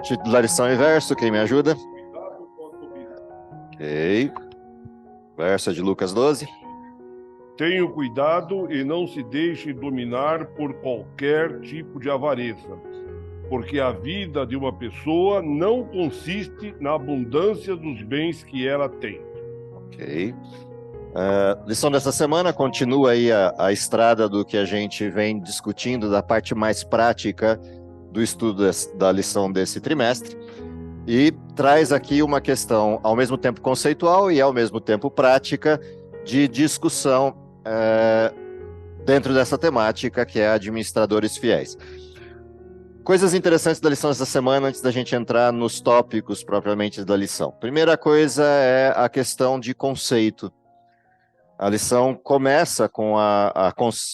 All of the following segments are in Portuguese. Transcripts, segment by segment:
Título da lição e verso, quem me ajuda? Ok. Verso de Lucas 12. Tenha cuidado e não se deixe dominar por qualquer tipo de avareza, porque a vida de uma pessoa não consiste na abundância dos bens que ela tem. Ok. Lição dessa semana continua aí a estrada do que a gente vem discutindo, da parte mais prática do estudo da lição desse trimestre, e traz aqui uma questão ao mesmo tempo conceitual e ao mesmo tempo prática de discussão dentro dessa temática, que é administradores fiéis. Coisas interessantes da lição dessa semana, antes da gente entrar nos tópicos propriamente da lição. Primeira coisa é a questão de conceito. A lição começa com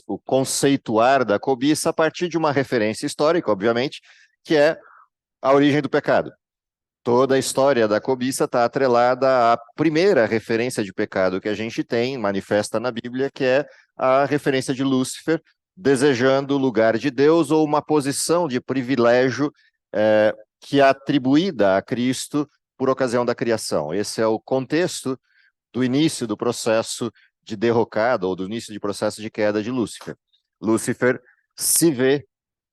o conceituar da cobiça a partir de uma referência histórica, obviamente, que é a origem do pecado. Toda a história da cobiça está atrelada à primeira referência de pecado que a gente tem, manifesta na Bíblia, que é a referência de Lúcifer, desejando o lugar de Deus ou uma posição de privilégio que é atribuída a Cristo por ocasião da criação. Esse é o contexto do início do processo de derrocada ou do início de processo de queda de Lúcifer. Lúcifer se vê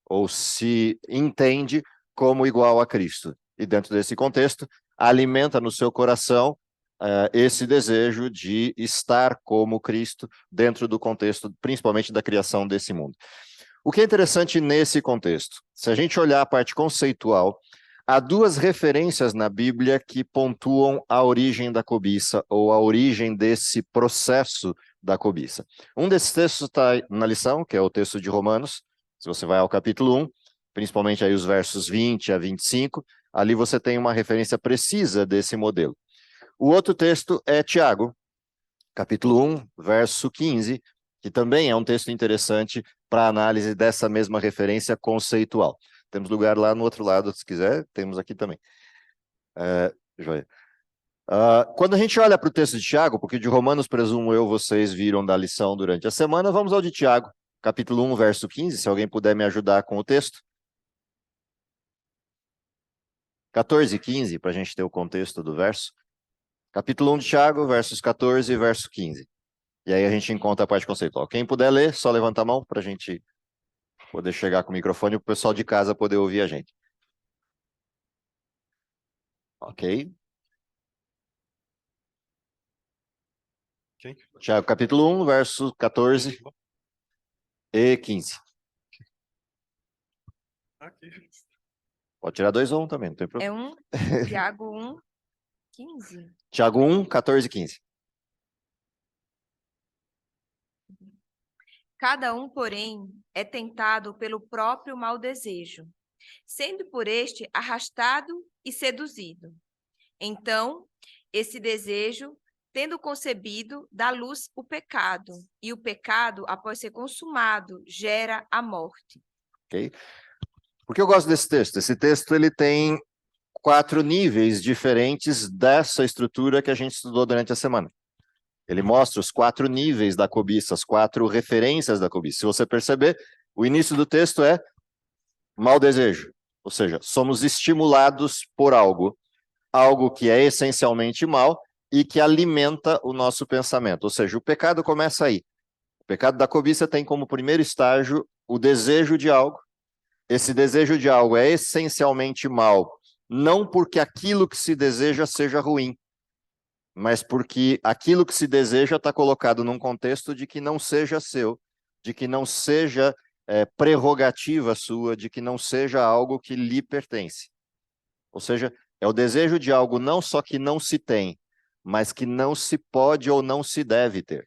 ou se entende como igual a Cristo. E dentro desse contexto, alimenta no seu coração esse desejo de estar como Cristo dentro do contexto, principalmente da criação desse mundo. O que é interessante nesse contexto? Se a gente olhar a parte conceitual, há duas referências na Bíblia que pontuam a origem da cobiça ou a origem desse processo da cobiça. Um desses textos está na lição, que é o texto de Romanos. Se você vai ao capítulo 1, principalmente aí os versos 20 a 25, ali você tem uma referência precisa desse modelo. O outro texto é Tiago, capítulo 1, verso 15, que também é um texto interessante para análise dessa mesma referência conceitual. Temos lugar lá no outro lado, se quiser, temos aqui também. Joia. Quando a gente olha para o texto de Tiago, porque de Romanos, presumo eu, vocês viram da lição durante a semana, vamos ao de Tiago, capítulo 1, verso 15, se alguém puder me ajudar com o texto. 14 e 15, para a gente ter o contexto do verso. Capítulo 1 de Tiago, versos 14 e verso 15. E aí a gente encontra a parte conceitual. Quem puder ler, só levanta a mão para a gente poder chegar com o microfone e o pessoal de casa poder ouvir a gente. Ok. Tiago, capítulo 1, versos 14 e 15. Pode tirar 2 ou 1 também, não tem problema. Tiago 1, 15. Tiago 1, 14 e 15. Cada um, porém, é tentado pelo próprio mau desejo, sendo por este arrastado e seduzido. Então, esse desejo, tendo concebido, dá luz o pecado, e o pecado, após ser consumado, gera a morte. Ok? Por que eu gosto desse texto? Esse texto ele tem 4 níveis diferentes dessa estrutura que a gente estudou durante a semana. Ele mostra os 4 níveis da cobiça, as 4 referências da cobiça. Se você perceber, o início do texto é mau desejo, ou seja, somos estimulados por algo que é essencialmente mal e que alimenta o nosso pensamento, ou seja, o pecado começa aí. O pecado da cobiça tem como primeiro estágio o desejo de algo. Esse desejo de algo é essencialmente mal, não porque aquilo que se deseja seja ruim, mas porque aquilo que se deseja está colocado num contexto de que não seja seu, de que não seja prerrogativa sua, de que não seja algo que lhe pertence. Ou seja, é o desejo de algo não só que não se tem, mas que não se pode ou não se deve ter.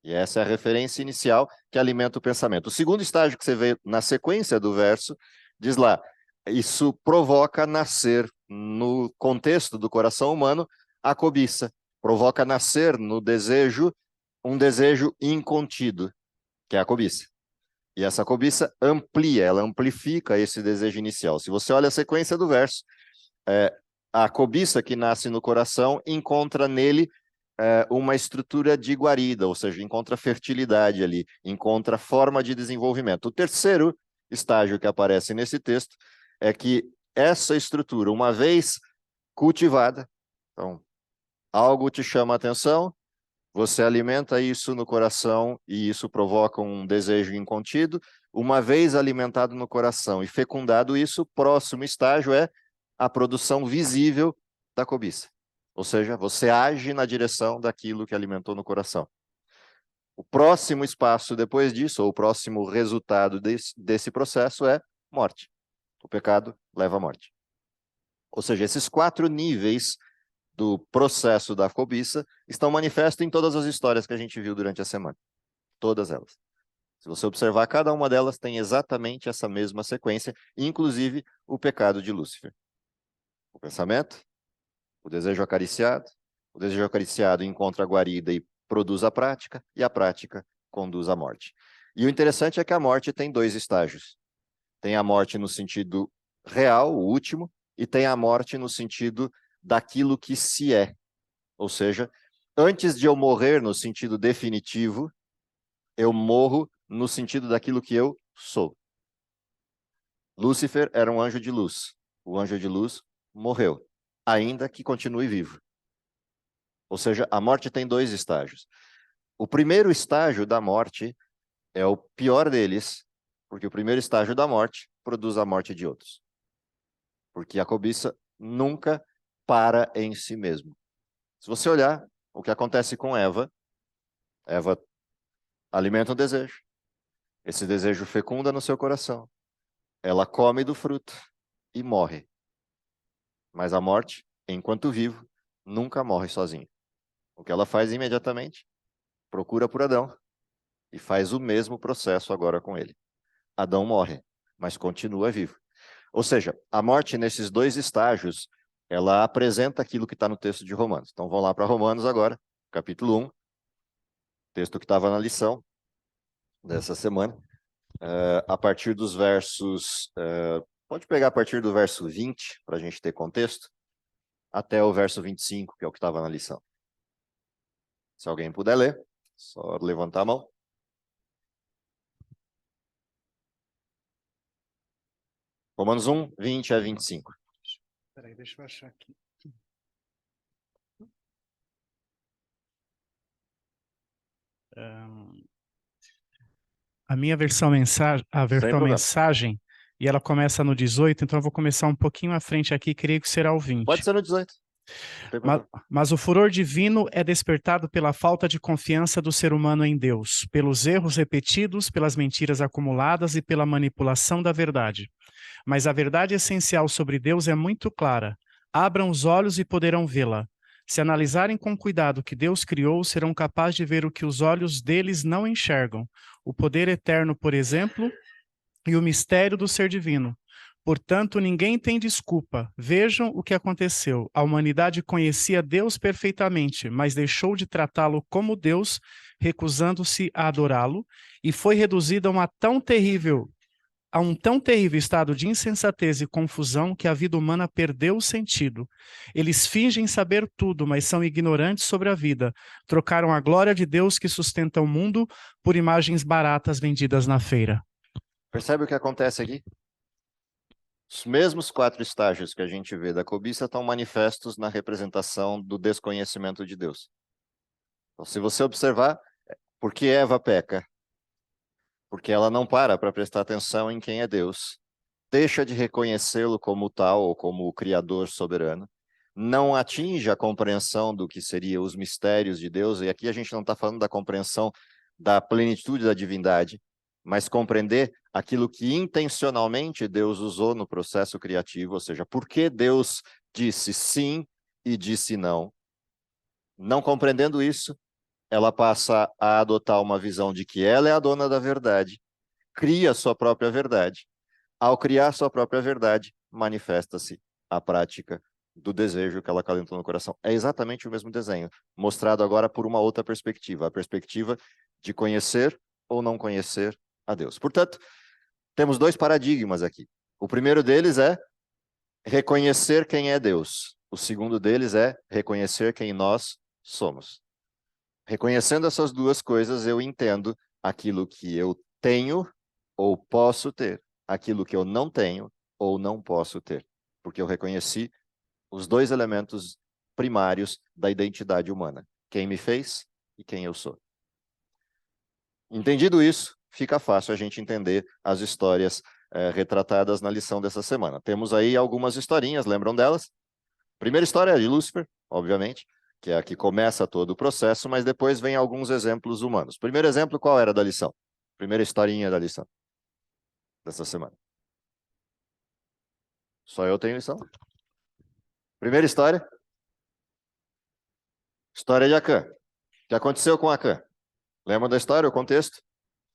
E essa é a referência inicial que alimenta o pensamento. O segundo estágio que você vê na sequência do verso, diz lá, isso provoca nascer no contexto do coração humano a cobiça, provoca nascer no desejo um desejo incontido, que é a cobiça. E essa cobiça amplia, ela amplifica esse desejo inicial. Se você olha a sequência do verso, a cobiça que nasce no coração encontra nele uma estrutura de guarida, ou seja, encontra fertilidade ali, encontra forma de desenvolvimento. O terceiro estágio que aparece nesse texto é que essa estrutura, uma vez cultivada, então, algo te chama a atenção, você alimenta isso no coração e isso provoca um desejo incontido. Uma vez alimentado no coração e fecundado isso, o próximo estágio é a produção visível da cobiça. Ou seja, você age na direção daquilo que alimentou no coração. O próximo espaço depois disso, ou o próximo resultado desse processo é morte. O pecado leva à morte. Ou seja, esses 4 níveis do processo da cobiça estão manifestos em todas as histórias que a gente viu durante a semana. Todas elas. Se você observar, cada uma delas tem exatamente essa mesma sequência, inclusive o pecado de Lúcifer. O pensamento, o desejo acariciado encontra a guarida e produz a prática, e a prática conduz à morte. E o interessante é que a morte tem 2 estágios. Tem a morte no sentido real, o último, e tem a morte no sentido daquilo que se é. Ou seja, antes de eu morrer no sentido definitivo, eu morro no sentido daquilo que eu sou. Lúcifer era um anjo de luz. O anjo de luz morreu, ainda que continue vivo. Ou seja, a morte tem 2 estágios. O primeiro estágio da morte é o pior deles, porque o primeiro estágio da morte produz a morte de outros. Porque a cobiça nunca para em si mesmo. Se você olhar o que acontece com Eva, Eva alimenta um desejo. Esse desejo fecunda no seu coração. Ela come do fruto e morre. Mas a morte, enquanto vivo, nunca morre sozinha. O que ela faz imediatamente? Procura por Adão e faz o mesmo processo agora com ele. Adão morre, mas continua vivo. Ou seja, a morte nesses 2 estágios, ela apresenta aquilo que está no texto de Romanos. Então vamos lá para Romanos agora, capítulo 1, texto que estava na lição dessa semana. A partir dos versos... pode pegar a partir do verso 20, para a gente ter contexto, até o verso 25, que é o que estava na lição. Se alguém puder ler, só levantar a mão. Romanos 1, 20 a 25. Peraí, deixa eu achar aqui. A minha versão mensagem, e ela começa no 18, então eu vou começar um pouquinho à frente aqui, creio que será o 20. Pode ser no 18. Mas o furor divino é despertado pela falta de confiança do ser humano em Deus, pelos erros repetidos, pelas mentiras acumuladas e pela manipulação da verdade. Mas a verdade essencial sobre Deus é muito clara. Abram os olhos e poderão vê-la. Se analisarem com cuidado o que Deus criou, serão capazes de ver o que os olhos deles não enxergam. O poder eterno, por exemplo, e o mistério do ser divino. Portanto, ninguém tem desculpa. Vejam o que aconteceu. A humanidade conhecia Deus perfeitamente, mas deixou de tratá-lo como Deus, recusando-se a adorá-lo, e foi reduzida a um tão terrível estado de insensatez e confusão que a vida humana perdeu o sentido. Eles fingem saber tudo, mas são ignorantes sobre a vida. Trocaram a glória de Deus que sustenta o mundo por imagens baratas vendidas na feira. Percebe o que acontece aqui? Os mesmos 4 estágios que a gente vê da cobiça estão manifestos na representação do desconhecimento de Deus. Então, se você observar, por que Eva peca? Porque ela não para prestar atenção em quem é Deus. Deixa de reconhecê-lo como tal ou como o Criador soberano. Não atinge a compreensão do que seriam os mistérios de Deus. E aqui a gente não está falando da compreensão da plenitude da divindade, mas compreender aquilo que intencionalmente Deus usou no processo criativo, ou seja, por que Deus disse sim e disse não. Não compreendendo isso, ela passa a adotar uma visão de que ela é a dona da verdade, cria sua própria verdade. Ao criar sua própria verdade, manifesta-se a prática do desejo que ela acalentou no coração. É exatamente o mesmo desenho, mostrado agora por uma outra perspectiva, a perspectiva de conhecer ou não conhecer a Deus. Portanto, temos 2 paradigmas aqui. O primeiro deles é reconhecer quem é Deus. O segundo deles é reconhecer quem nós somos. Reconhecendo essas 2 coisas, eu entendo aquilo que eu tenho ou posso ter, aquilo que eu não tenho ou não posso ter. porque eu reconheci os dois elementos primários da identidade humana: quem me fez e quem eu sou. Entendido isso, fica fácil a gente entender as histórias retratadas na lição dessa semana. Temos aí algumas historinhas, lembram delas? Primeira história é de Lúcifer, obviamente, que é a que começa todo o processo, mas depois vem alguns exemplos humanos. Primeiro exemplo, qual era da lição? Primeira historinha da lição dessa semana. Só eu tenho lição? Primeira história. História de Acã. O que aconteceu com Acã? Lembra da história, o contexto?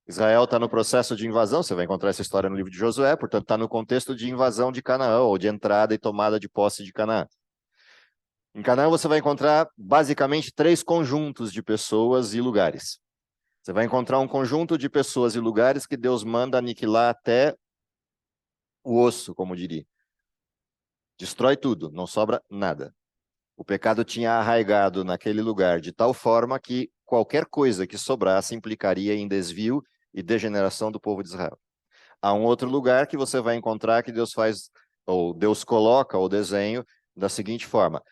Israel está no processo de invasão, você vai encontrar essa história no livro de Josué, portanto está no contexto de invasão de Canaã, ou de entrada e tomada de posse de Canaã. Em Canaã você vai encontrar basicamente 3 conjuntos de pessoas e lugares. Você vai encontrar um conjunto de pessoas e lugares que Deus manda aniquilar até o osso, como diria. Destrói tudo, não sobra nada. O pecado tinha arraigado naquele lugar de tal forma que qualquer coisa que sobrasse implicaria em desvio e degeneração do povo de Israel. Há um outro lugar que você vai encontrar que Deus faz, ou Deus coloca o desenho da seguinte forma: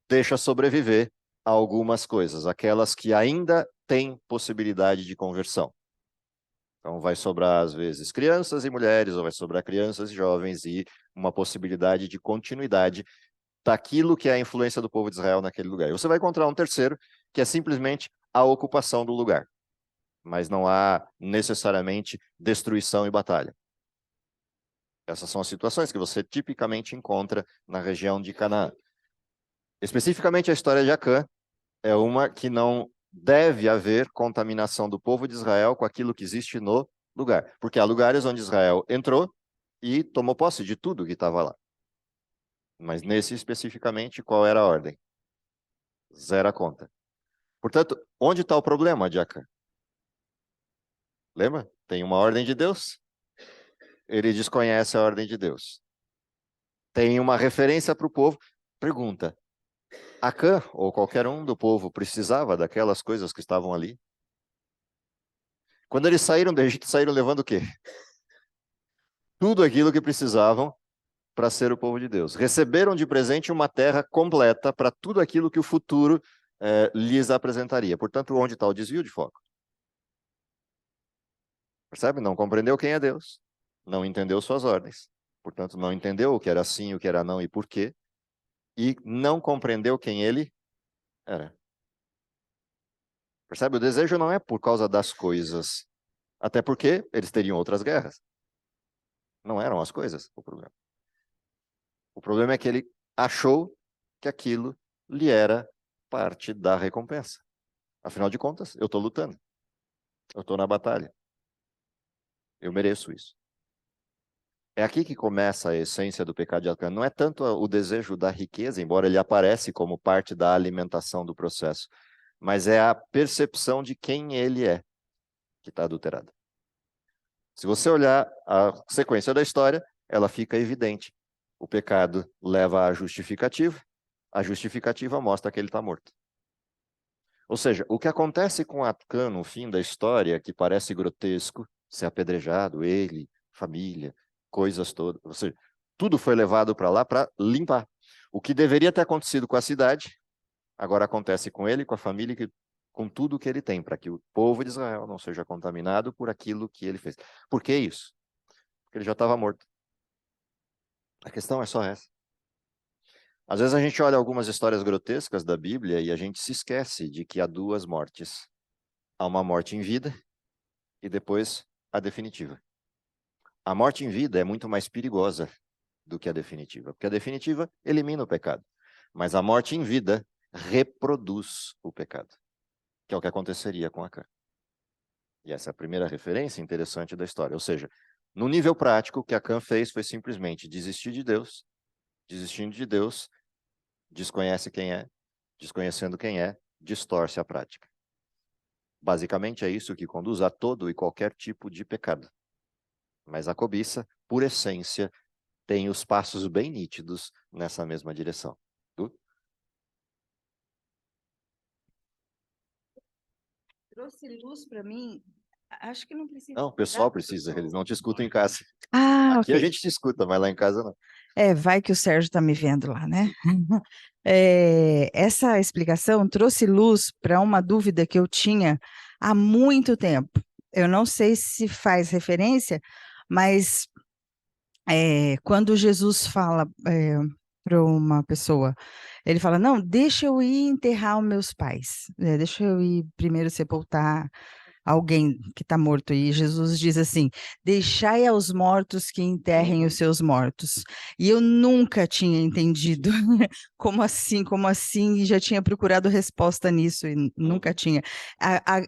deixa sobreviver algumas coisas, aquelas que ainda têm possibilidade de conversão. Então vai sobrar, às vezes, crianças e mulheres, ou vai sobrar crianças e jovens, e uma possibilidade de continuidade daquilo que é a influência do povo de Israel naquele lugar. E você vai encontrar um terceiro, que é simplesmente a ocupação do lugar. Mas não há necessariamente destruição e batalha. Essas são as situações que você tipicamente encontra na região de Canaã. Especificamente a história de Acã é uma que não deve haver contaminação do povo de Israel com aquilo que existe no lugar. Porque há lugares onde Israel entrou e tomou posse de tudo que estava lá. Mas nesse especificamente, qual era a ordem? Zero a conta. Portanto, onde está o problema de Acã? Lembra? Tem uma ordem de Deus. Ele desconhece a ordem de Deus. Tem uma referência para o povo. Pergunta: Acã, ou qualquer um do povo, precisava daquelas coisas que estavam ali? Quando eles saíram do Egito, saíram levando o quê? Tudo aquilo que precisavam para ser o povo de Deus. Receberam de presente uma terra completa para tudo aquilo que o futuro lhes apresentaria. Portanto, onde está o desvio de foco? Percebe? Não compreendeu quem é Deus. Não entendeu suas ordens. Portanto, não entendeu o que era sim, o que era não e por quê. E não compreendeu quem ele era. Percebe? O desejo não é por causa das coisas. Até porque eles teriam outras guerras. Não eram as coisas o problema. O problema é que ele achou que aquilo lhe era parte da recompensa. Afinal de contas, eu estou lutando. Eu estou na batalha. Eu mereço isso. É aqui que começa a essência do pecado de Acã. Não é tanto o desejo da riqueza, embora ele aparece como parte da alimentação do processo, mas é a percepção de quem ele é que está adulterada. Se você olhar a sequência da história, ela fica evidente. O pecado leva à justificativa, a justificativa mostra que ele está morto. Ou seja, o que acontece com Acã no fim da história, que parece grotesco, ser apedrejado, ele, família, coisas todas, ou seja, tudo foi levado para lá para limpar. O que deveria ter acontecido com a cidade, agora acontece com ele, com a família, com tudo que ele tem, para que o povo de Israel não seja contaminado por aquilo que ele fez. Por que isso? Porque ele já estava morto. A questão é só essa. Às vezes a gente olha algumas histórias grotescas da Bíblia e a gente se esquece de que há 2 mortes. Há uma morte em vida e depois a definitiva. A morte em vida é muito mais perigosa do que a definitiva, porque a definitiva elimina o pecado, mas a morte em vida reproduz o pecado, que é o que aconteceria com Acã. E essa é a primeira referência interessante da história. Ou seja, no nível prático, o que Acã fez foi simplesmente desistir de Deus. Desistindo de Deus, desconhece quem é, desconhecendo quem é, distorce a prática. Basicamente é isso que conduz a todo e qualquer tipo de pecado. Mas a cobiça, por essência, tem os passos bem nítidos nessa mesma direção. Trouxe luz para mim. Acho que não precisa. Não, o pessoal precisa, eles não te escutam em casa. Ah, Aqui a ok. gente te escuta, mas lá em casa não. Vai que o Sérgio está me vendo lá, né? Essa explicação trouxe luz para uma dúvida que eu tinha há muito tempo. Eu não sei se faz referência, mas quando Jesus fala para uma pessoa, ele fala, não, deixa eu ir enterrar os meus pais, deixa eu ir primeiro sepultar alguém que está morto. E Jesus diz assim, deixai aos mortos que enterrem os seus mortos. E eu nunca tinha entendido como assim, e já tinha procurado resposta nisso e nunca tinha.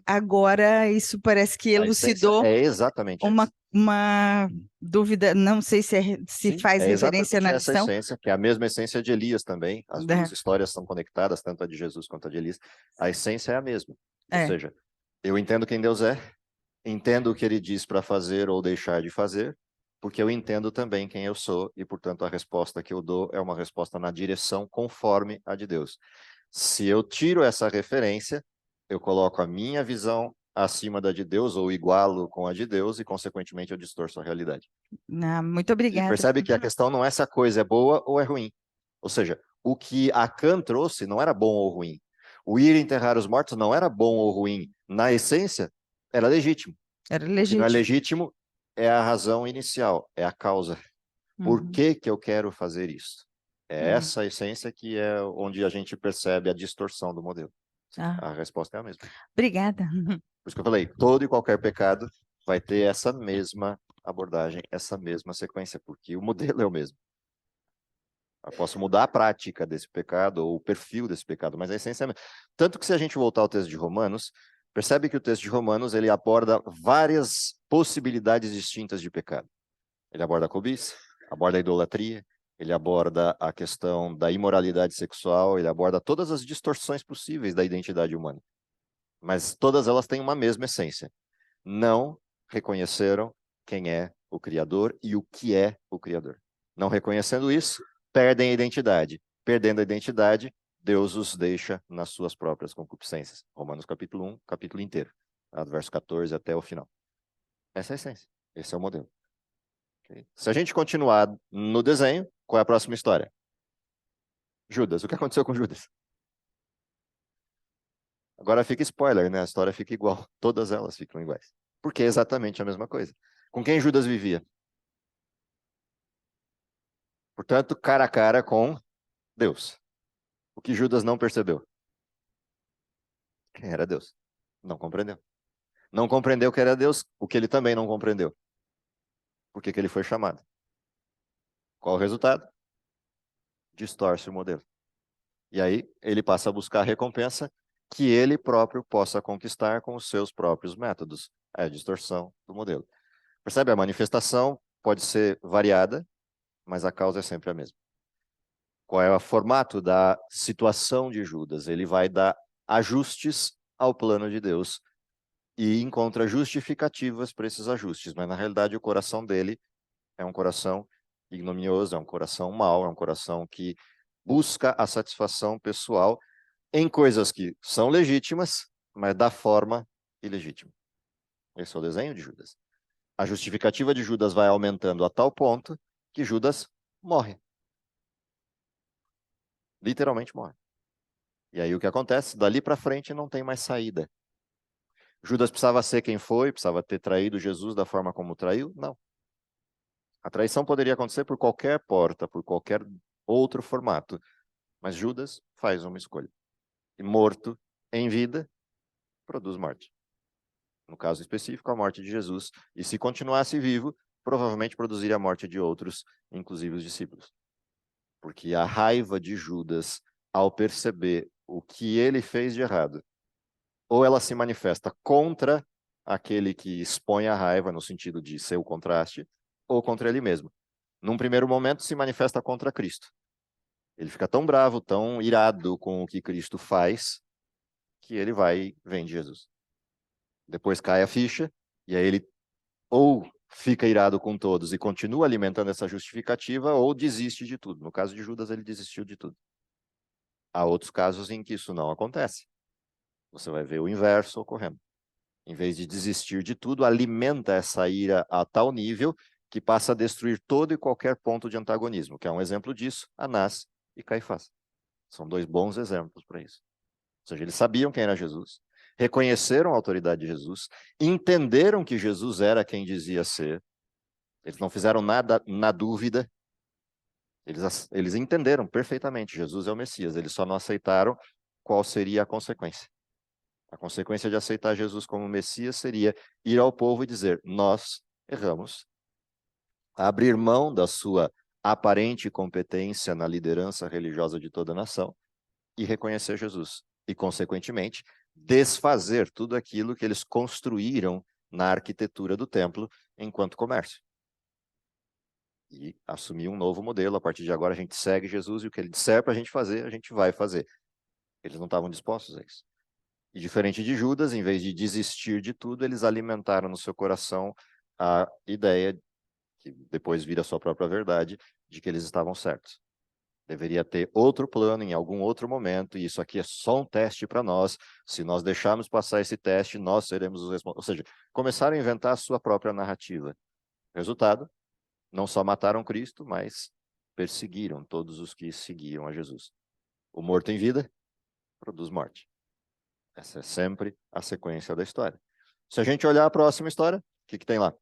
Agora isso parece que A essência elucidou é exatamente essa. uma dúvida, não sei se Sim, faz é referência exatamente na essa lição. essência, que é a mesma essência de Elias também. As Da- duas histórias são conectadas, tanto a de Jesus quanto a de Elias. A essência é a mesma. Ou É, seja, eu entendo quem Deus é, entendo o que ele diz para fazer ou deixar de fazer, porque eu entendo também quem eu sou e, portanto, a resposta que eu dou é uma resposta na direção conforme a de Deus. Se eu tiro essa referência, eu coloco a minha visão acima da de Deus ou igualo com a de Deus e, consequentemente, eu distorço a realidade. muito E obrigada. percebe que a questão não é se a coisa é boa ou é ruim. Ou seja, o que Acã trouxe não era bom ou ruim. O ir enterrar os mortos não era bom ou ruim. Na essência, era legítimo. Era O que não é legítimo. legítimo é a razão inicial, é a causa. Por Uhum, que que eu quero fazer isso? É uhum. essa a essência que é onde a gente percebe a distorção do modelo. Ah, A resposta é a mesma. obrigada. Por isso que eu falei, todo e qualquer pecado vai ter essa mesma abordagem, essa mesma sequência, porque o modelo é o mesmo. Eu posso mudar a prática desse pecado ou o perfil desse pecado, mas a essência é a mesma. Tanto que se a gente voltar ao texto de Romanos, percebe que o texto de Romanos ele aborda várias possibilidades distintas de pecado. Ele aborda a cobiça, aborda a idolatria, ele aborda a questão da imoralidade sexual, ele aborda todas as distorções possíveis da identidade humana. Mas todas elas têm uma mesma essência. Não reconheceram quem é o Criador e o que é o Criador. Não reconhecendo isso, perdem a identidade. Perdendo a identidade, Deus os deixa nas suas próprias concupiscências. Romanos capítulo 1, capítulo inteiro, do verso 14 até o final. Essa é a essência. Esse é o modelo. Okay? Se a gente continuar no desenho, qual é a próxima história? Judas. O que aconteceu com Judas? Agora fica spoiler, né? A história fica igual. Todas elas ficam iguais. Porque é exatamente a mesma coisa. Com quem Judas vivia? Portanto, cara a cara com Deus. O que Judas não percebeu? Quem era Deus? Não compreendeu. Não compreendeu que era Deus, o que ele também não compreendeu. Por que que ele foi chamado? Qual o resultado? Distorce o modelo. E aí ele passa a buscar a recompensa que ele próprio possa conquistar com os seus próprios métodos. É a distorção do modelo. Percebe? A manifestação pode ser variada, mas a causa é sempre a mesma. Qual é o formato da situação de Judas? Ele vai dar ajustes ao plano de Deus e encontra justificativas para esses ajustes, mas na realidade o coração dele é um coração ignominioso, é um coração mau, é um coração que busca a satisfação pessoal em coisas que são legítimas, mas da forma ilegítima. Esse é o desenho de Judas. A justificativa de Judas vai aumentando a tal ponto que Judas morre. Literalmente morre. E aí o que acontece? Dali para frente não tem mais saída. Judas precisava ser quem foi, precisava ter traído Jesus da forma como traiu? Não. A traição poderia acontecer por qualquer porta, por qualquer outro formato. Mas Judas faz uma escolha. E morto em vida, produz morte. No caso específico, a morte de Jesus. E se continuasse vivo, provavelmente produziria a morte de outros, inclusive os discípulos. Porque a raiva de Judas, ao perceber o que ele fez de errado, ou ela se manifesta contra aquele que expõe a raiva, no sentido de ser o contraste, ou contra ele mesmo. Num primeiro momento, se manifesta contra Cristo. Ele fica tão bravo, tão irado com o que Cristo faz, que ele vai e vende Jesus. Depois cai a ficha, e aí ele ou fica irado com todos e continua alimentando essa justificativa, ou desiste de tudo. No caso de Judas, ele desistiu de tudo. Há outros casos em que isso não acontece. Você vai ver o inverso ocorrendo. Em vez de desistir de tudo, alimenta essa ira a tal nível que passa a destruir todo e qualquer ponto de antagonismo, que é um exemplo disso, Anás e Caifás. São dois bons exemplos para isso. Ou seja, eles sabiam quem era Jesus, reconheceram a autoridade de Jesus, entenderam que Jesus era quem dizia ser, eles não fizeram nada na dúvida, eles entenderam perfeitamente, Jesus é o Messias, eles só não aceitaram qual seria a consequência. A consequência de aceitar Jesus como Messias seria ir ao povo e dizer: nós erramos, abrir mão da sua aparente competência na liderança religiosa de toda a nação e reconhecer Jesus. E, consequentemente, desfazer tudo aquilo que eles construíram na arquitetura do templo enquanto comércio. E assumir um novo modelo. A partir de agora, a gente segue Jesus e o que ele disser para a gente fazer, a gente vai fazer. Eles não estavam dispostos a isso. E diferente de Judas, em vez de desistir de tudo, eles alimentaram no seu coração a ideia, que depois vira a sua própria verdade, de que eles estavam certos. Deveria ter outro plano em algum outro momento, e isso aqui é só um teste para nós. Se nós deixarmos passar esse teste, nós seremos os responsáveis. Ou seja, começaram a inventar a sua própria narrativa. Resultado, não só mataram Cristo, mas perseguiram todos os que seguiam a Jesus. O morto em vida produz morte. Essa é sempre a sequência da história. Se a gente olhar a próxima história, o que tem lá?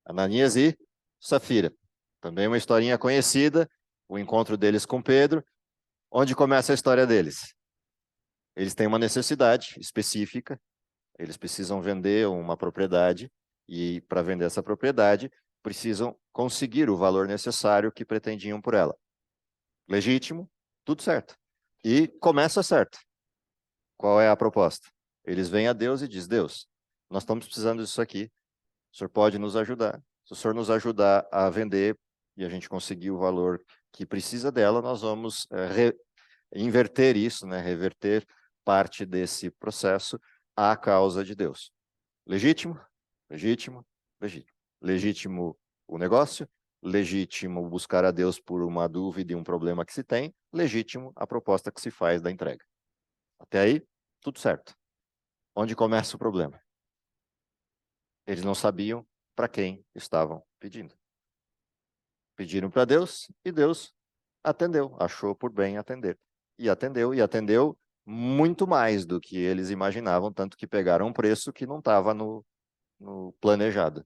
Ananias e Safira. Também uma historinha conhecida, o encontro deles com Pedro. Onde começa a história deles? Eles têm uma necessidade específica, eles precisam vender uma propriedade, e para vender essa propriedade, precisam conseguir o valor necessário que pretendiam por ela. Legítimo, tudo certo. E começa certo. Qual é a proposta? Eles vêm a Deus e dizem: Deus, nós estamos precisando disso aqui, o senhor pode nos ajudar. Se o senhor nos ajudar a vender e a gente conseguir o valor que precisa dela, nós vamos inverter isso, né? Reverter parte desse processo à causa de Deus. Legítimo? Legítimo? Legítimo. Legítimo o negócio? Legítimo buscar a Deus por uma dúvida e um problema que se tem? Legítimo a proposta que se faz da entrega. Até aí, tudo certo. Onde começa o problema? Eles não sabiam para quem estavam pedindo. Pediram para Deus e Deus atendeu, achou por bem atender. E atendeu muito mais do que eles imaginavam, tanto que pegaram um preço que não estava no planejado.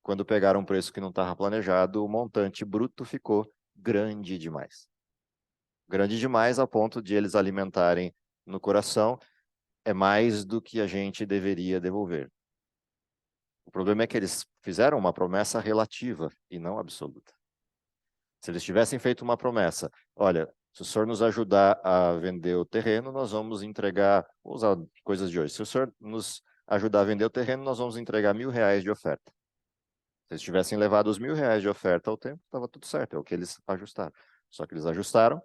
Quando pegaram um preço que não estava planejado, o montante bruto ficou grande demais. Grande demais a ponto de eles alimentarem no coração: é mais do que a gente deveria devolver. O problema é que eles fizeram uma promessa relativa e não absoluta. Se eles tivessem feito uma promessa: olha, se o senhor nos ajudar a vender o terreno, nós vamos entregar, vou usar coisas de hoje, se o senhor nos ajudar a vender o terreno, nós vamos entregar R$1.000 de oferta. Se eles tivessem levado os R$1.000 de oferta ao tempo, estava tudo certo, é o que eles ajustaram. Só que eles ajustaram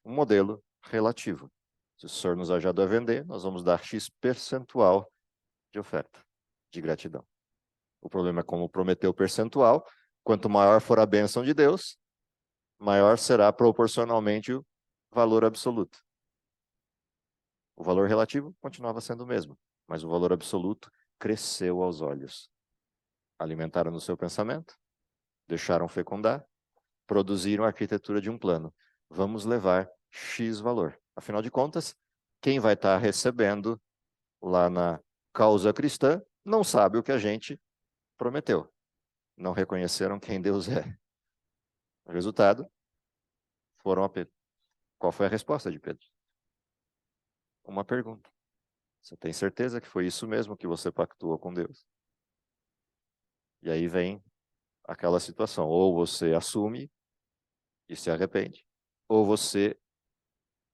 um modelo relativo. Se o senhor nos ajudar a vender, nós vamos dar X percentual de oferta, de gratidão. O problema é como prometeu o percentual, quanto maior for a bênção de Deus, maior será proporcionalmente o valor absoluto. O valor relativo continuava sendo o mesmo, mas o valor absoluto cresceu aos olhos. Alimentaram no seu pensamento, deixaram fecundar, produziram a arquitetura de um plano. Vamos levar X valor. Afinal de contas, quem vai estar recebendo lá na causa cristã não sabe o que a gente prometeu. Não reconheceram quem Deus é. O resultado, foram a Pedro. Qual foi a resposta de Pedro? Uma pergunta. Você tem certeza que foi isso mesmo que você pactuou com Deus? E aí vem aquela situação: ou você assume e se arrepende, ou você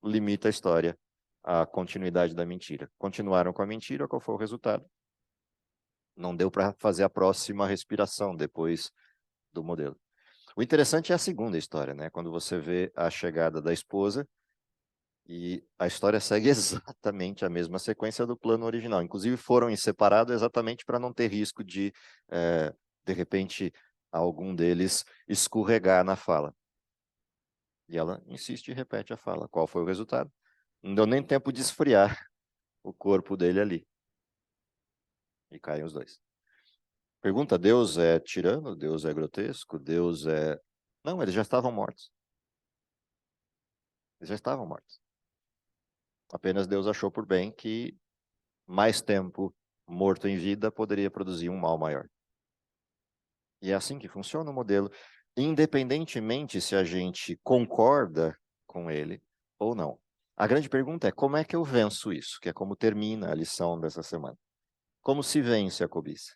limita a história à continuidade da mentira. Continuaram com a mentira, qual foi o resultado? Não deu para fazer a próxima respiração depois do modelo. O interessante é a segunda história, né? Quando você vê a chegada da esposa, e a história segue exatamente a mesma sequência do plano original. Inclusive foram em separado exatamente para não ter risco de repente, algum deles escorregar na fala. E ela insiste e repete a fala. Qual foi o resultado? Não deu nem tempo de esfriar o corpo dele ali. E caem os dois. Pergunta, Deus é tirano? Deus é grotesco? Deus é... Não, eles já estavam mortos. Eles já estavam mortos. Apenas Deus achou por bem que mais tempo morto em vida poderia produzir um mal maior. E é assim que funciona o modelo, independentemente se a gente concorda com ele ou não. A grande pergunta é como é que eu venço isso, que é como termina a lição dessa semana. Como se vence a cobiça?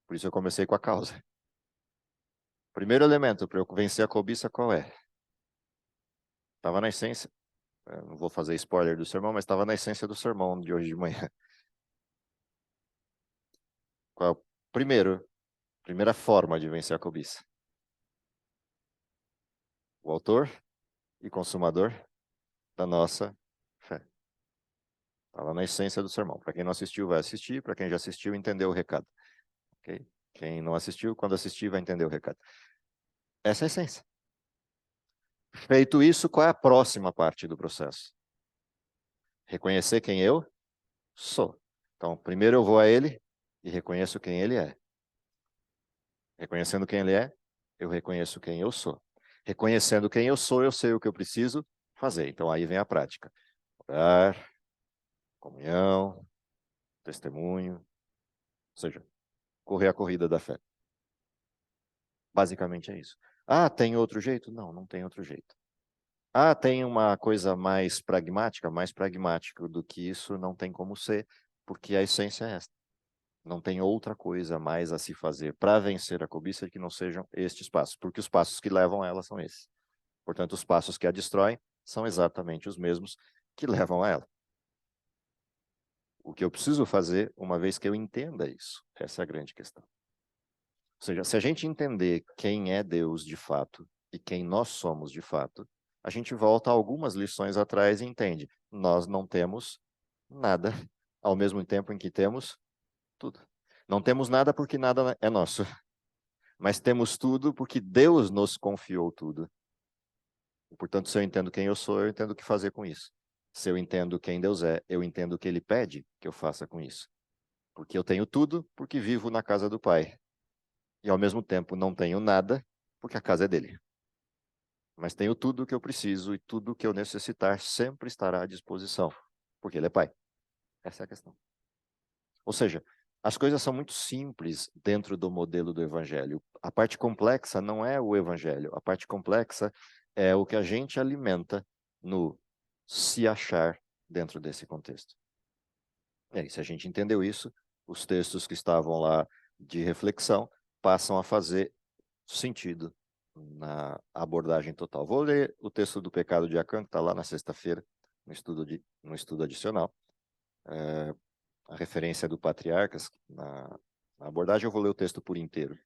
Por isso eu comecei com a causa. Primeiro elemento para eu vencer a cobiça, qual é? Estava na essência, não vou fazer spoiler do sermão, mas estava na essência do sermão de hoje de manhã. Qual é o primeira forma de vencer a cobiça? O autor e consumador da nossa fé. Estava na essência do sermão. Para quem não assistiu, vai assistir. Para quem já assistiu, entendeu o recado. Okay? Quem não assistiu, quando assistir, vai entender o recado. Essa é a essência. Feito isso, qual é a próxima parte do processo? Reconhecer quem eu sou. Então, primeiro eu vou a ele e reconheço quem ele é. Reconhecendo quem ele é, eu reconheço quem eu sou. Reconhecendo quem eu sou, eu sei o que eu preciso fazer. Então, aí vem a prática. Orar, comunhão, testemunho, ou seja, correr a corrida da fé. Basicamente é isso. Ah, tem outro jeito? Não, não tem outro jeito. Ah, tem uma coisa mais pragmática do que isso, não tem como ser, porque a essência é esta. Não tem outra coisa mais a se fazer para vencer a cobiça que não sejam estes passos, porque os passos que levam a ela são esses. Portanto, os passos que a destroem são exatamente os mesmos que levam a ela. O que eu preciso fazer, uma vez que eu entenda isso, essa é a grande questão. Ou seja, se a gente entender quem é Deus de fato e quem nós somos de fato, a gente volta a algumas lições atrás e entende. Nós não temos nada, ao mesmo tempo em que temos tudo. Não temos nada porque nada é nosso, mas temos tudo porque Deus nos confiou tudo. Portanto, se eu entendo quem eu sou, eu entendo o que fazer com isso. Se eu entendo quem Deus é, eu entendo o que Ele pede que eu faça com isso. Porque eu tenho tudo, porque vivo na casa do Pai. E ao mesmo tempo não tenho nada, porque a casa é dele. Mas tenho tudo o que eu preciso e tudo o que eu necessitar sempre estará à disposição, porque ele é Pai. Essa é a questão. Ou seja, as coisas são muito simples dentro do modelo do Evangelho. A parte complexa não é o Evangelho. A parte complexa é o que a gente alimenta no se achar dentro desse contexto. E aí, se a gente entendeu isso, os textos que estavam lá de reflexão passam a fazer sentido na abordagem total. Vou ler o texto do pecado de Acã, que está lá na sexta-feira, no estudo adicional. A referência do Patriarcas, na abordagem, eu vou ler o texto por inteiro.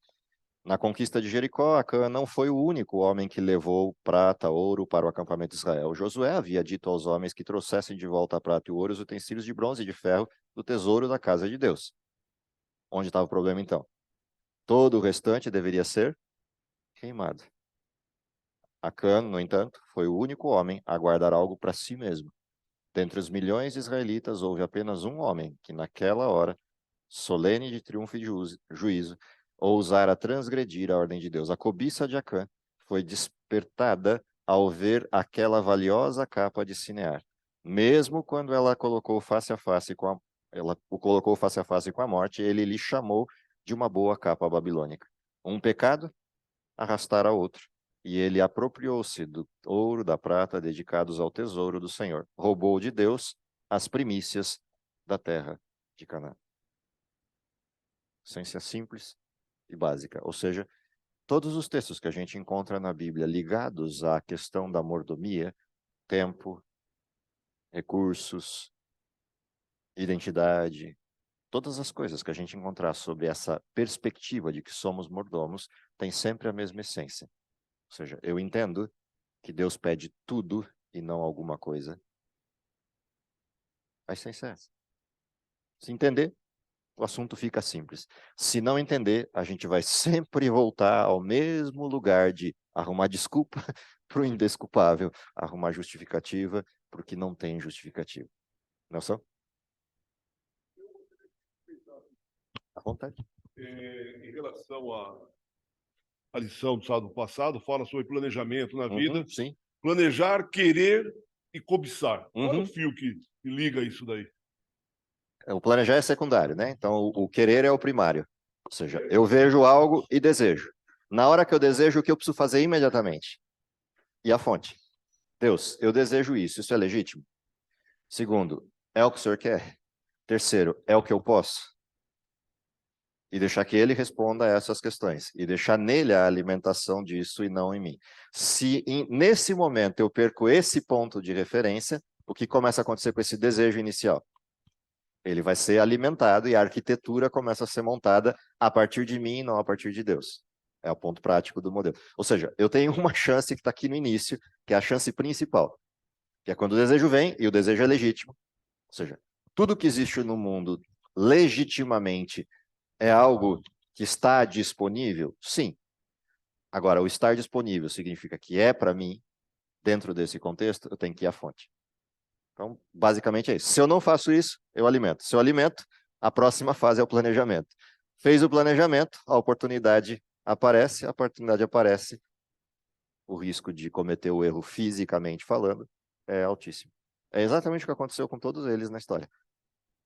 Na conquista de Jericó, Acã não foi o único homem que levou prata, ouro para o acampamento de Israel. Josué havia dito aos homens que trouxessem de volta a prata e o ouro, os utensílios de bronze e de ferro do tesouro da casa de Deus. Onde estava o problema, então? Todo o restante deveria ser queimado. Acã, no entanto, foi o único homem a guardar algo para si mesmo. Dentre os milhões de israelitas, houve apenas um homem que, naquela hora, solene de triunfo e juízo, ousara transgredir a ordem de Deus. A cobiça de Acã foi despertada ao ver aquela valiosa capa de Sinear. Mesmo quando ela o colocou face a face com a morte, ele lhe chamou de uma boa capa babilônica. Um pecado arrastara outro. E ele apropriou-se do ouro, da prata, dedicados ao tesouro do Senhor. Roubou de Deus as primícias da terra de Canaã. Essência simples e básica. Ou seja, todos os textos que a gente encontra na Bíblia ligados à questão da mordomia, tempo, recursos, identidade, todas as coisas que a gente encontrar sobre essa perspectiva de que somos mordomos, tem sempre a mesma essência. Ou seja, eu entendo que Deus pede tudo e não alguma coisa. A essência é essa. Se entender, o assunto fica simples. Se não entender, a gente vai sempre voltar ao mesmo lugar de arrumar desculpa para o indesculpável, arrumar justificativa para o que não tem justificativa. Não são? À vontade. Em relação à lição do sábado passado, fala sobre planejamento na vida. Sim. Planejar, querer e cobiçar. Qual é o Uhum. fio que liga isso daí? O planejar é secundário, né? Então, o querer é o primário. Ou seja, eu vejo algo e desejo. Na hora que eu desejo, o que eu preciso fazer imediatamente? E a fonte? Deus, eu desejo isso. Isso é legítimo? Segundo, é o que o Senhor quer? Terceiro, é o que eu posso? E deixar que ele responda a essas questões. E deixar nele a alimentação disso e não em mim. Se nesse momento eu perco esse ponto de referência, o que começa a acontecer com esse desejo inicial? Ele vai ser alimentado e a arquitetura começa a ser montada a partir de mim e não a partir de Deus. É o ponto prático do modelo. Ou seja, eu tenho uma chance que está aqui no início, que é a chance principal, que é quando o desejo vem e o desejo é legítimo. Ou seja, tudo que existe no mundo legitimamente é algo que está disponível? Sim. Agora, o estar disponível significa que é para mim, dentro desse contexto, eu tenho que ir à fonte. Então, basicamente é isso. Se eu não faço isso, eu alimento. Se eu alimento, a próxima fase é o planejamento. Fez o planejamento, a oportunidade aparece, o risco de cometer o erro fisicamente falando é altíssimo. É exatamente o que aconteceu com todos eles na história.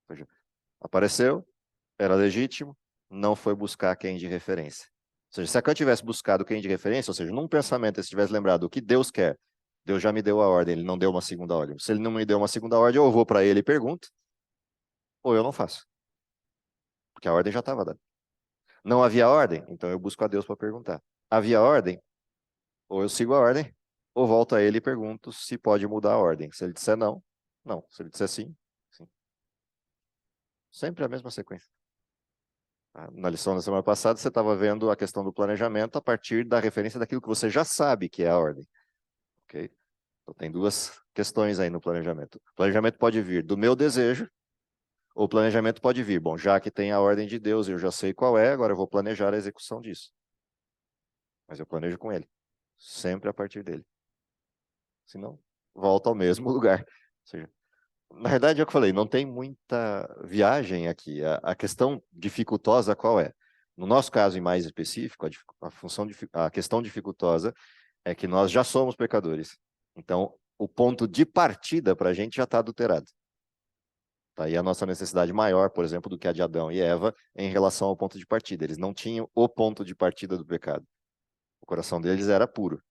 Ou seja, apareceu, era legítimo, não foi buscar quem de referência. Ou seja, se Acã tivesse buscado quem de referência, ou seja, num pensamento, ele tivesse lembrado o que Deus quer, Deus já me deu a ordem, ele não deu uma segunda ordem. Se ele não me deu uma segunda ordem, ou eu vou para ele e pergunto, ou eu não faço. Porque a ordem já estava dada. Não havia ordem, então eu busco a Deus para perguntar. Havia ordem, ou eu sigo a ordem, ou volto a ele e pergunto se pode mudar a ordem. Se ele disser não, não. Se ele disser sim, sim. Sempre a mesma sequência. Na lição da semana passada, você estava vendo a questão do planejamento a partir da referência daquilo que você já sabe que é a ordem. Ok? Então, tem duas questões aí no planejamento. O planejamento pode vir do meu desejo, ou o planejamento pode vir, bom, já que tem a ordem de Deus, eu já sei qual é, agora eu vou planejar a execução disso. Mas eu planejo com ele, sempre a partir dele. Senão, volta ao mesmo lugar. Ou seja, na verdade, é o que eu falei, não tem muita viagem aqui. A questão dificultosa qual é? No nosso caso, em mais específico, a questão dificultosa é que nós já somos pecadores. Então, o ponto de partida para a gente já está adulterado. Tá aí a nossa necessidade maior, por exemplo, do que a de Adão e Eva em relação ao ponto de partida. Eles não tinham o ponto de partida do pecado. O coração deles era puro.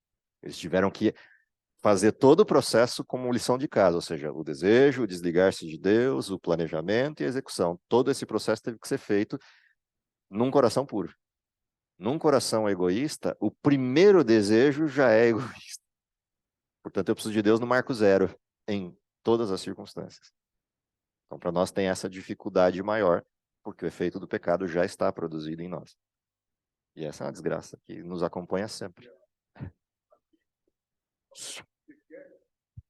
Eles tiveram que fazer todo o processo como lição de casa, ou seja, o desejo, o desligar-se de Deus, o planejamento e a execução. Todo esse processo teve que ser feito num coração puro. Num coração egoísta, o primeiro desejo já é egoísta. Portanto, eu preciso de Deus no marco zero, em todas as circunstâncias. Então, para nós tem essa dificuldade maior, porque o efeito do pecado já está produzido em nós. E essa é uma desgraça que nos acompanha sempre.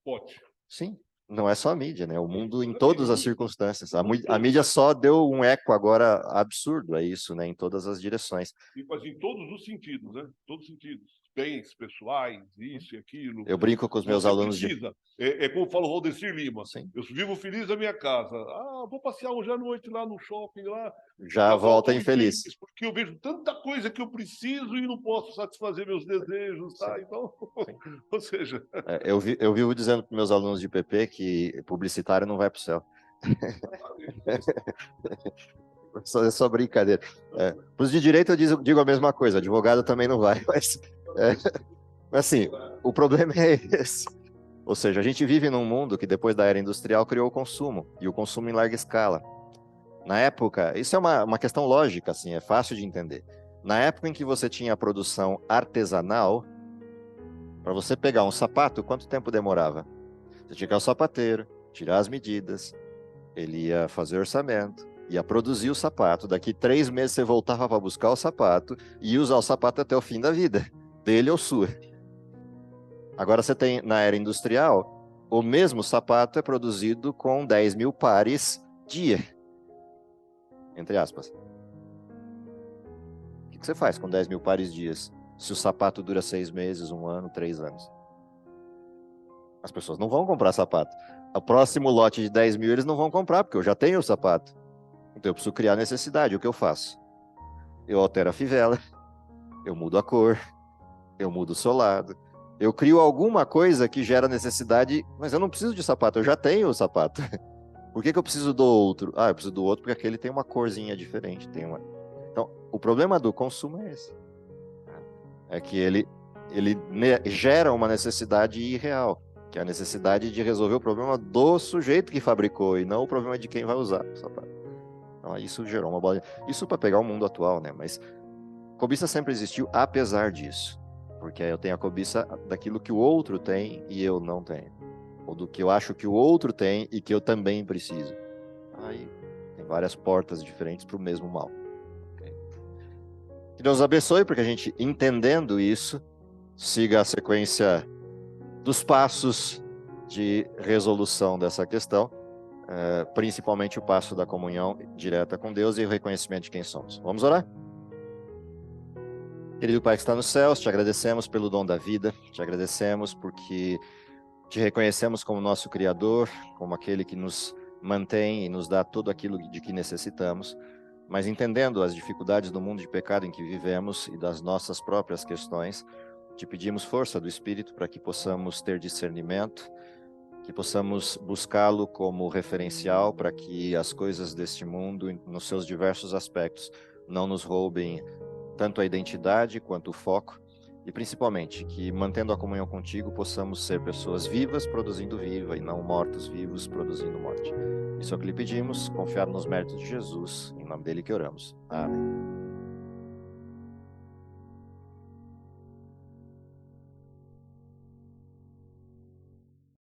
Pode. Sim, não é só a mídia, né? O mundo em todas as circunstâncias. A mídia só deu um eco agora absurdo a isso, né? Em todas as direções. Mas em todos os sentidos, né? Todos os sentidos. Bens pessoais, isso e aquilo. Eu brinco com os meus alunos precisa. É como fala o Valdecir Lima. Sim. Eu vivo feliz na minha casa. Vou passear hoje à noite lá no shopping lá. Já volta infeliz. Porque eu vejo tanta coisa que eu preciso e não posso satisfazer meus desejos, tá? Sim. Então, ou seja... Eu vivo dizendo para meus alunos de PP que publicitário não vai para o céu. É só brincadeira. Para os de direito eu digo a mesma coisa, advogado também não vai, mas assim, o problema é esse. Ou seja, a gente vive num mundo que depois da era industrial criou o consumo, e o consumo em larga escala. Na época, isso é uma questão lógica, assim, é fácil de entender. Na época em que você tinha a produção artesanal, para você pegar um sapato, quanto tempo demorava? Você tinha que ir ao sapateiro, tirar as medidas, ele ia fazer orçamento, ia produzir o sapato, daqui 3 meses você voltava para buscar o sapato e ia usar o sapato até o fim da vida, dele ou sua. Agora você tem, na era industrial, o mesmo sapato é produzido com 10 mil pares dia, entre aspas. O que você faz com 10 mil pares dias, se o sapato dura 6 meses, 1 ano, 3 anos? As pessoas não vão comprar sapato. O próximo lote de 10 mil eles não vão comprar, porque eu já tenho o sapato. Então eu preciso criar necessidade. O que eu faço? Eu altero a fivela, eu mudo a cor, eu mudo o solado, eu crio alguma coisa que gera necessidade, mas eu não preciso de sapato, eu já tenho o sapato. Por que eu preciso do outro? Ah, eu preciso do outro porque aquele tem uma corzinha diferente. Então, o problema do consumo é esse. É que ele gera uma necessidade irreal, que é a necessidade de resolver o problema do sujeito que fabricou e não o problema de quem vai usar o sapato. Então, isso gerou uma bola. Isso para pegar o mundo atual, né? Mas cobiça sempre existiu, apesar disso. Porque eu tenho a cobiça daquilo que o outro tem e eu não tenho. Ou do que eu acho que o outro tem e que eu também preciso. Aí tem várias portas diferentes para o mesmo mal. Okay? Que Deus abençoe, porque a gente, entendendo isso, siga a sequência dos passos de resolução dessa questão, principalmente o passo da comunhão direta com Deus e o reconhecimento de quem somos. Vamos orar? Querido Pai que está nos céus, te agradecemos pelo dom da vida, te agradecemos porque te reconhecemos como nosso Criador, como aquele que nos mantém e nos dá tudo aquilo de que necessitamos, mas entendendo as dificuldades do mundo de pecado em que vivemos e das nossas próprias questões, te pedimos força do Espírito para que possamos ter discernimento, que possamos buscá-lo como referencial para que as coisas deste mundo, nos seus diversos aspectos, não nos roubem tanto a identidade quanto o foco, e principalmente que, mantendo a comunhão contigo, possamos ser pessoas vivas produzindo viva e não mortos vivos produzindo morte. Isso é o que lhe pedimos, confiar nos méritos de Jesus, em nome dele que oramos. Amém.